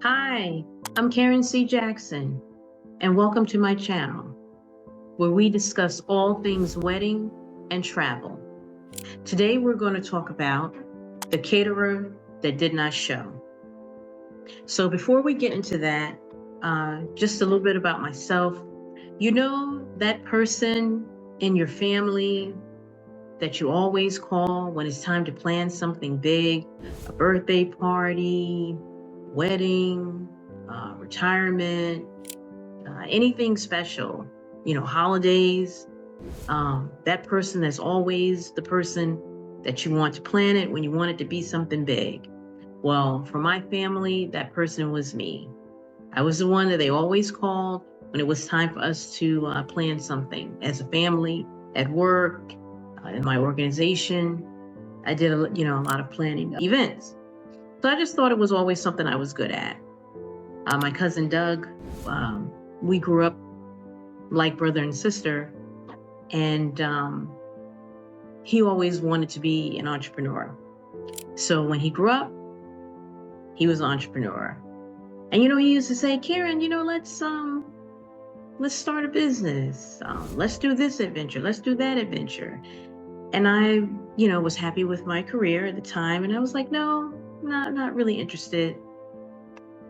Hi, I'm Karen C. Jackson, and welcome to my channel, where we discuss all things wedding and travel. Today, we're going to talk about the caterer that did not show. So, before we get into that, just a little bit about myself. You know, that person in your family that you always call when it's time to plan something big, a birthday party, wedding, retirement, anything special, holidays. That person that's always the person that you want to plan it when you want it to be something big. Well, for my family, that person was me. I was the one that they always called when it was time for us to plan something as a family, at work, in my organization. I did a lot of planning events. So I just thought it was always something I was good at. My cousin Doug, we grew up like brother and sister, and he always wanted to be an entrepreneur. So when he grew up, he was an entrepreneur. And he used to say, Karen, let's start a business. Let's do this adventure. Let's do that adventure. And I, was happy with my career at the time. And I was like, no, not really interested.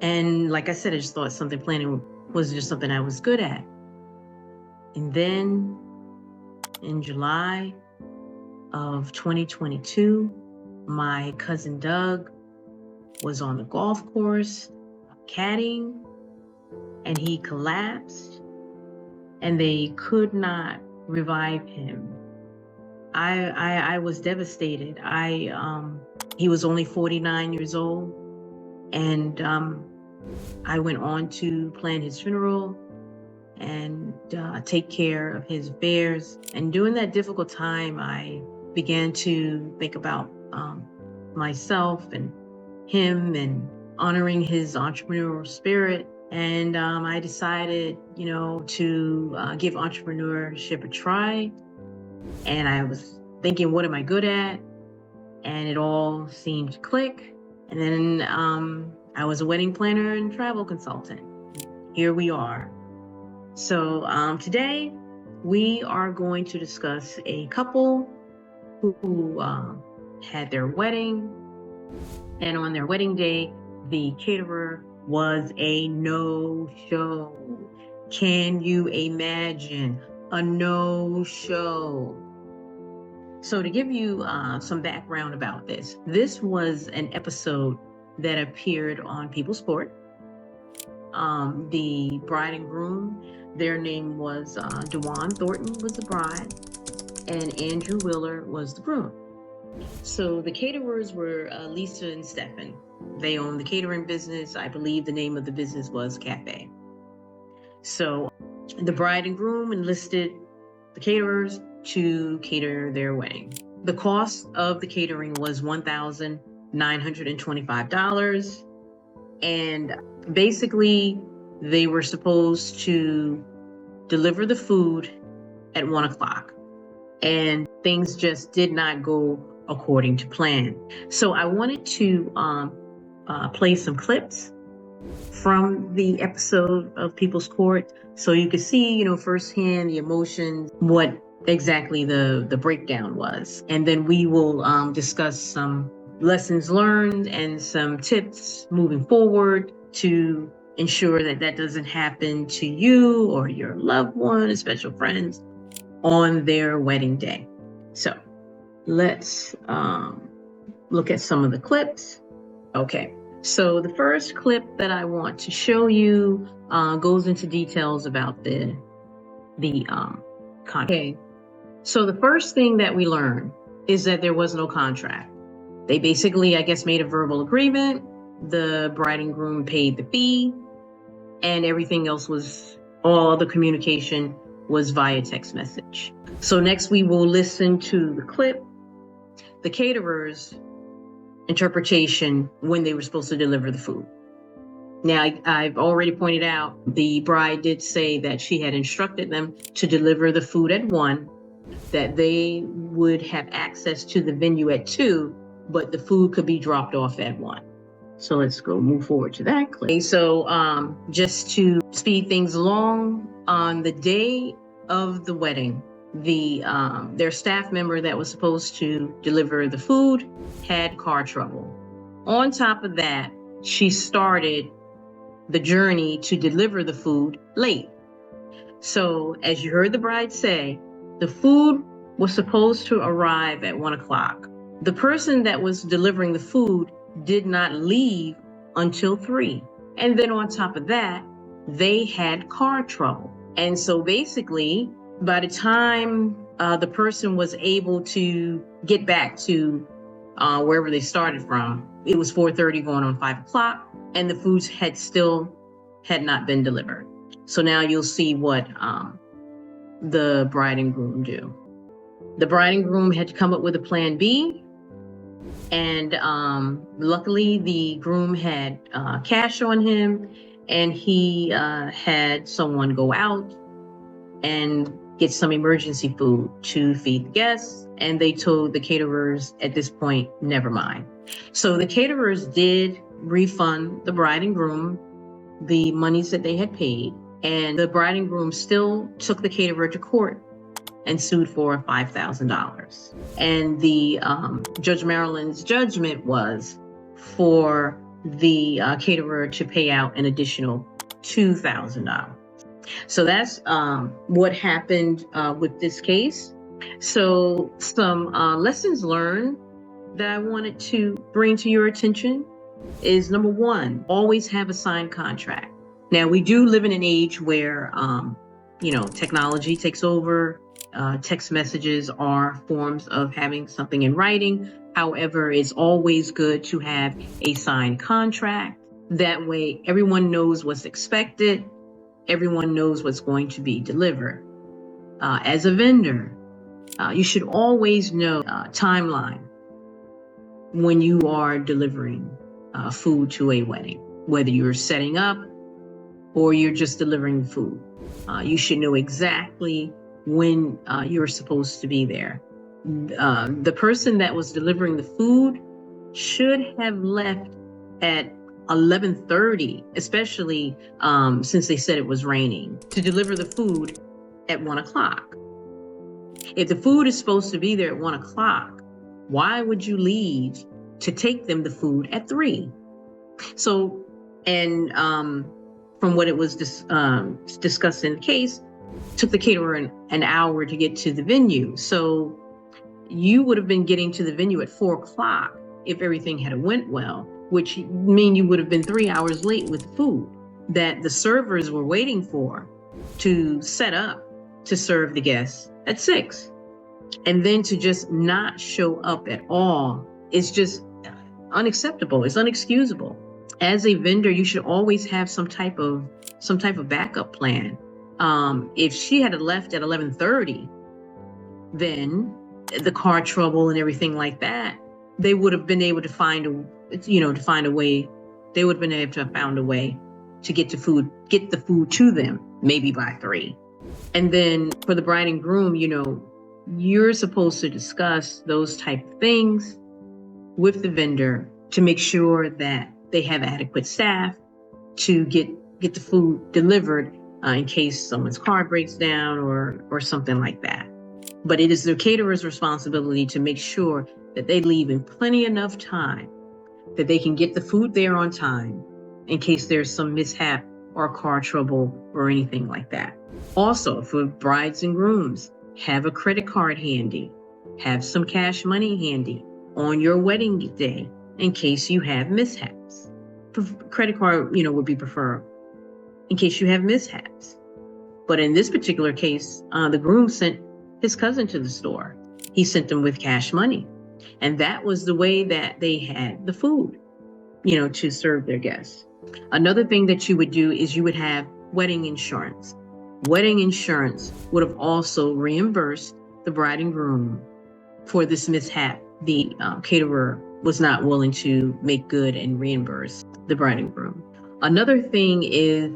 And like I said, I just thought something planning was just something I was good at. And then in July of 2022, my cousin Doug was on the golf course caddying, and he collapsed, and they could not revive him. I was devastated. He was only 49 years old, and I went on to plan his funeral and take care of his affairs. And during that difficult time, I began to think about myself and him and honoring his entrepreneurial spirit. And I decided, to give entrepreneurship a try. And I was thinking, what am I good at? And it all seemed to click. And then I was a wedding planner and travel consultant. Here we are. So today we are going to discuss a couple who had their wedding, and on their wedding day, the caterer was a no-show. Can you imagine a no-show? So to give you some background about this was an episode that appeared on People's Court. The bride and groom, their name was Dewan Thornton was the bride, and Andrew Wheeler was the groom. So the caterers were Lisa and Stephan. They owned the catering business. I believe the name of the business was Cafe. So the bride and groom enlisted the caterers to cater their wedding. The cost of the catering was $1,925. And basically, they were supposed to deliver the food at 1 o'clock. And things just did not go according to plan. So I wanted to play some clips from the episode of People's Court so you could see, firsthand the emotions, what exactly the breakdown was. And then we will discuss some lessons learned and some tips moving forward to ensure that that doesn't happen to you or your loved one, special friends, on their wedding day. So let's look at some of the clips. Okay, so the first clip that I want to show you goes into details about the contract. Okay, so the first thing that we learned is that there was no contract. They basically, I guess, made a verbal agreement. The bride and groom paid the fee, and everything else all the communication was via text message. So next we will listen to the clip, the caterer's interpretation when they were supposed to deliver the food. Now, I've already pointed out the bride did say that she had instructed them to deliver the food at 1, that they would have access to the venue at 2, but the food could be dropped off at 1. So let's go move forward to that clip. Okay, so just to speed things along, on the day of the wedding, their staff member that was supposed to deliver the food had car trouble. On top of that, she started the journey to deliver the food late. So as you heard the bride say, the food was supposed to arrive at 1 o'clock. The person that was delivering the food did not leave until 3. And then on top of that, they had car trouble. And so basically, by the time the person was able to get back to wherever they started from, it was 4:30 going on 5 o'clock, and the foods had not been delivered. So now you'll see what the bride and groom do. The bride and groom had to come up with a plan B, and luckily the groom had cash on him, and he had someone go out and get some emergency food to feed the guests, and they told the caterers at this point, never mind. So the caterers did refund the bride and groom the monies that they had paid, and the bride and groom still took the caterer to court and sued for $5,000. And the Judge Maryland's judgment was for the caterer to pay out an additional $2,000. So that's what happened with this case. So some lessons learned that I wanted to bring to your attention is, number one, always have a signed contract. Now, we do live in an age where, technology takes over. Text messages are forms of having something in writing. However, it's always good to have a signed contract. That way, everyone knows what's expected. Everyone knows what's going to be delivered. As a vendor, you should always know timeline when you are delivering food to a wedding, whether you're setting up or you're just delivering food. You should know exactly when you're supposed to be there. The person that was delivering the food should have left at 11:30, especially since they said it was raining, to deliver the food at 1 o'clock. If the food is supposed to be there at 1 o'clock, why would you leave to take them the food at 3? So, and from what it was discussed in the case, took the caterer an hour to get to the venue. So you would have been getting to the venue at 4 o'clock if everything had went well, which mean you would have been 3 hours late with food that the servers were waiting for to set up to serve the guests at 6. And then to just not show up at all is just unacceptable. It's unexcusable. As a vendor, you should always have some type of backup plan. If she had left at 11:30, then the car trouble and everything like that, they would have been able to find a way. They would have been able to have found a way to get the food to them, maybe by 3. And then for the bride and groom, you're supposed to discuss those type of things with the vendor to make sure that they have adequate staff to get the food delivered in case someone's car breaks down or something like that. But it is the caterer's responsibility to make sure that they leave in plenty enough time that they can get the food there on time in case there's some mishap or car trouble or anything like that. Also, for brides and grooms, have a credit card handy, have some cash money handy on your wedding day in case you have mishaps. Credit card, would be preferred in case you have mishaps. But in this particular case, the groom sent his cousin to the store. He sent them with cash money. And that was the way that they had the food, to serve their guests. Another thing that you would do is you would have wedding insurance. Wedding insurance would have also reimbursed the bride and groom for this mishap. The caterer was not willing to make good and reimburse the bride and groom. Another thing is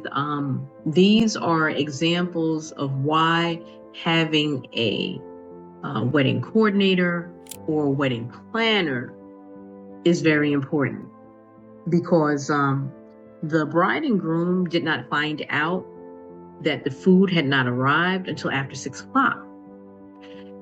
these are examples of why having a wedding coordinator or wedding planner is very important. because the bride and groom did not find out that the food had not arrived until after 6 o'clock.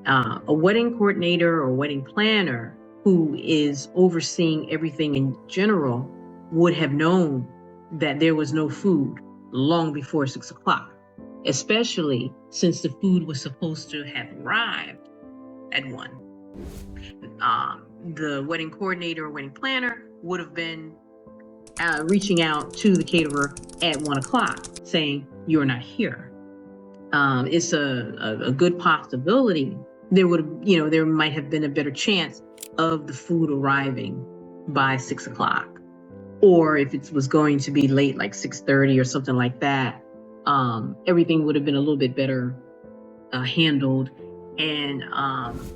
A wedding coordinator or wedding planner who is overseeing everything in general would have known that there was no food long before 6 o'clock, especially since the food was supposed to have arrived at 1. The wedding coordinator or wedding planner would have been reaching out to the caterer at 1 o'clock saying, "You're not here." It's a good possibility there might have been a better chance of the food arriving by 6 o'clock. Or if it was going to be late, like 6:30 or something like that, everything would have been a little bit better handled, and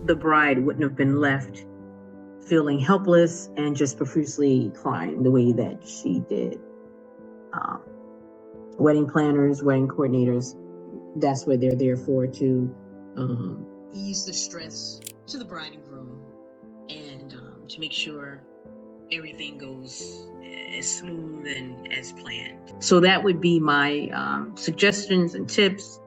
the bride wouldn't have been left feeling helpless and just profusely crying the way that she did. Wedding planners, wedding coordinators, that's what they're there for, to ease the stress to the bride and groom, and to make sure everything goes as smooth and as planned. So that would be my suggestions and tips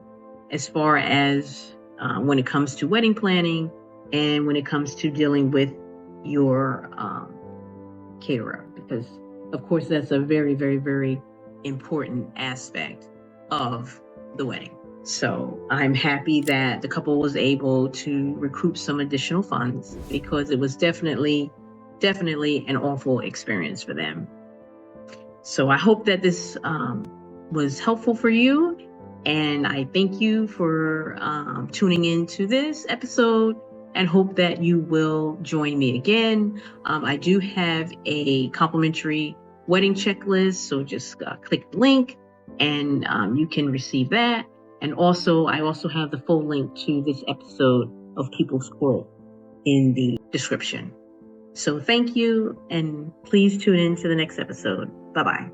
as far as when it comes to wedding planning and when it comes to dealing with your caterer, because of course that's a very, very, very important aspect of the wedding. So I'm happy that the couple was able to recoup some additional funds, because it was definitely an awful experience for them. So I hope that this was helpful for you, and I thank you for tuning into this episode, and hope that you will join me again. I do have a complimentary wedding checklist, so just click the link and you can receive that. And also, I also have the full link to this episode of People's Court in the description. So thank you, and please tune in to the next episode. Bye-bye.